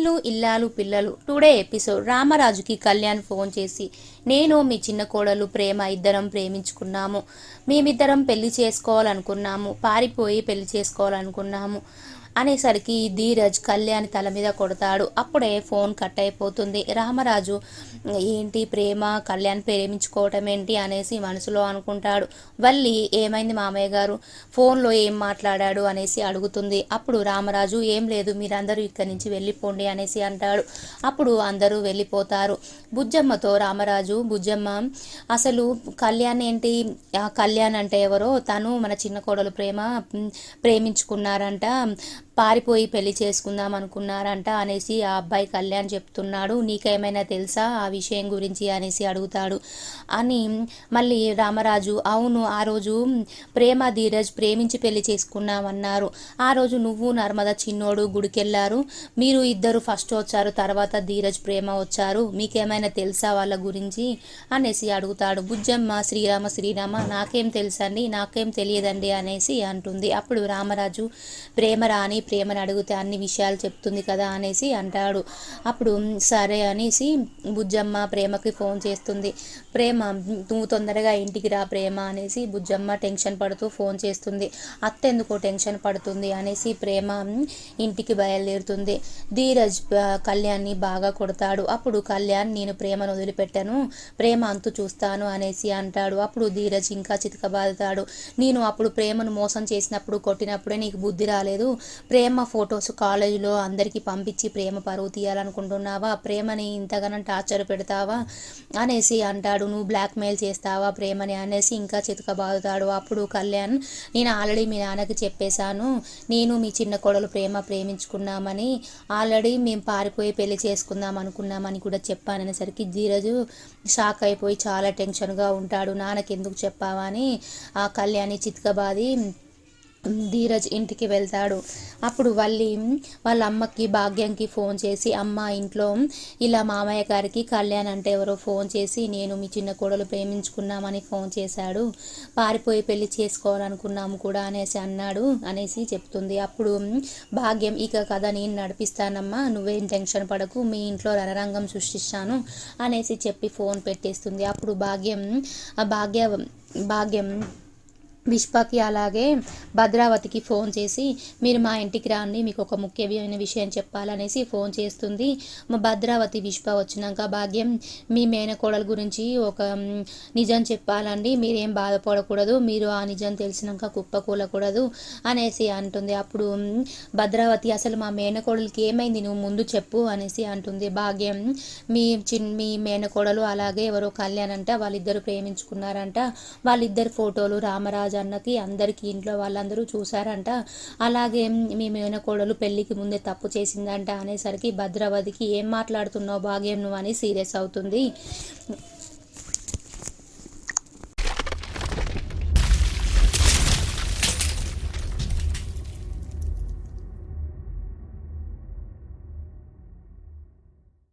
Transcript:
ఇల్లు ఇల్లాలు పిల్లలు టుడే ఎపిసోడ్. రామరాజుకి కళ్యాణ్ ఫోన్ చేసి, నేను మీ చిన్న కోడలు ప్రేమ ఇద్దరం ప్రేమించుకున్నాము, మేమిద్దరం పెళ్లి చేసుకోవాలనుకున్నాము, పారిపోయి పెళ్లి చేసుకోవాలనుకున్నాము అనేసరికి ధీరజ్ కళ్యాణ్ తల మీద కొడతాడు. అప్పుడే ఫోన్ కట్ అయిపోతుంది. రామరాజు ఏంటి ప్రేమ, కళ్యాణ్ ప్రేమించుకోవటం ఏంటి అనేసి మనసులో అనుకుంటాడు. వల్లి ఏమైంది మామయ్య గారు, ఫోన్లో ఏం మాట్లాడాడు అనేసి అడుగుతుంది. అప్పుడు రామరాజు ఏం లేదు, మీరందరూ ఇక్కడి నుంచి వెళ్ళిపోండి అనేసి అంటాడు. అప్పుడు అందరూ వెళ్ళిపోతారు. బుజ్జమ్మతో రామరాజు, బుజ్జమ్మ అసలు కళ్యాణ్ ఏంటి, కళ్యాణ్ అంటే ఎవరో, తను మన చిన్న కోడలు ప్రేమించుకున్నారంట, పారిపోయి పెళ్లి చేసుకుందాం అనుకున్నారంట అనేసి ఆ అబ్బాయి కళ్యాణ్ చెప్తున్నాడు. నీకేమైనా తెలుసా ఆ విషయం గురించి అనేసి అడుగుతాడు. అని మళ్ళీ రామరాజు, అవును ఆ రోజు ప్రేమ ధీరజ్ ప్రేమించి పెళ్లి చేసుకున్నామన్నారు. ఆ రోజు నువ్వు నర్మద చిన్నోడు గుడికెళ్ళారు, మీరు ఇద్దరు ఫస్ట్ వచ్చారు, తర్వాత ధీరజ్ ప్రేమ వచ్చారు, మీకేమైనా తెలుసా వాళ్ళ గురించి అనేసి అడుగుతాడు. బుజ్జమ్మ శ్రీరామ శ్రీరామ నాకేం తెలుసండి, నాకేం తెలియదండి అనేసి అంటుంది. అప్పుడు రామరాజు, ప్రేమ రాని ప్రేమను అడిగితే అన్ని విషయాలు చెప్తుంది కదా అనేసి అంటాడు. అప్పుడు సరే అనేసి బుజ్జమ్మ ప్రేమకి ఫోన్ చేస్తుంది. ప్రేమ, నువ్వు తొందరగా ఇంటికి రా ప్రేమ అనేసి బుజ్జమ్మ టెన్షన్ పడుతూ ఫోన్ చేస్తుంది. అత్తెందుకో టెన్షన్ పడుతుంది అనేసి ప్రేమ ఇంటికి బయలుదేరుతుంది. ధీరజ్ కళ్యాణ్ని బాగా కొడతాడు. అప్పుడు కళ్యాణ్, నేను ప్రేమను వదిలిపెట్టాను, ప్రేమ అంతు చూస్తాను అనేసి అంటాడు. అప్పుడు ధీరజ్ ఇంకా చితకబాదుతాడు. నేను అప్పుడు ప్రేమను మోసం చేసినప్పుడు కొట్టినప్పుడే నీకు బుద్ధి రాలేదు, ప్రేమ ఫొటోస్ కాలేజీలో అందరికీ పంపించి ప్రేమ పరువు తీయాలనుకుంటున్నావా, ప్రేమని ఇంతగానో టార్చర్ పెడతావా అనేసి అంటాడు. నువ్వు బ్లాక్మెయిల్ చేస్తావా ప్రేమని అనేసి ఇంకా చితకబాదుతాడు. అప్పుడు కళ్యాణ్, నేను ఆల్రెడీ మీ నాన్నకి చెప్పేశాను, నేను మీ చిన్న కోడలు ప్రేమించుకున్నామని, ఆల్రెడీ మేము పారిపోయి పెళ్లి చేసుకుందాం అనుకున్నామని కూడా చెప్పాననేసరికి ధీరజు షాక్ అయిపోయి చాలా టెన్షన్గా ఉంటాడు. నాన్నకి ఎందుకు చెప్పావా అని ఆ కళ్యాణి చితకబాది ధీరజ్ ఇంటికి వెళ్తాడు. అప్పుడు వాళ్ళ అమ్మకి భాగ్యంకి ఫోన్ చేసి, అమ్మ ఇంట్లో ఇలా మామయ్య గారికి కళ్యాణ్ అంటే ఎవరో ఫోన్ చేసి, నేను మీ చిన్న కోడలు ప్రేమించుకున్నామని ఫోన్ చేశాడు, పారిపోయి పెళ్లి చేసుకోవాలనుకున్నాము కూడా అనేసి అన్నాడు అనేసి చెప్తుంది. అప్పుడు భాగ్యం, ఇక కథ నేను నడిపిస్తానమ్మా, నువ్వేం టెన్షన్ పడకు, మీ ఇంట్లో రణరంగం సృష్టిస్తాను అనేసి చెప్పి ఫోన్ పెట్టేస్తుంది. అప్పుడు భాగ్యం విష్పకి అలాగే భద్రావతికి ఫోన్ చేసి, మీరు మా ఇంటికి రాండి, మీకు ఒక ముఖ్యమైన విషయం చెప్పాలనేసి ఫోన్ చేస్తుంది. మా భద్రావతి విష్ప వచ్చినాక, భాగ్యం మీ మేనకోడల గురించి ఒక నిజం చెప్పాలండి, మీరేం బాధపడకూడదు, మీరు ఆ నిజం తెలిసినాక కుప్పకూలకూడదు అనేసి అంటుంది. అప్పుడు భద్రావతి, అసలు మా మేనకోడలికి ఏమైంది, నువ్వు ముందు చెప్పు అనేసి అంటుంది. భాగ్యం, మీ మేనకోడలు అలాగే ఎవరో కళ్యాణ్ అంట, వాళ్ళిద్దరు ప్రేమించుకున్నారంట, వాళ్ళిద్దరు ఫోటోలు రామరాజు అన్నకి అందరికీ ఇంట్లో వాళ్ళందరూ చూశారంట, అలాగే మీ మేనకోడలు పెళ్లికి ముందే తప్పు చేసిందంట అనేసరికి భద్రావతికి, ఏం మాట్లాడుతున్నావు భాగ్యం నువ్వు అని సీరియస్ అవుతుంది.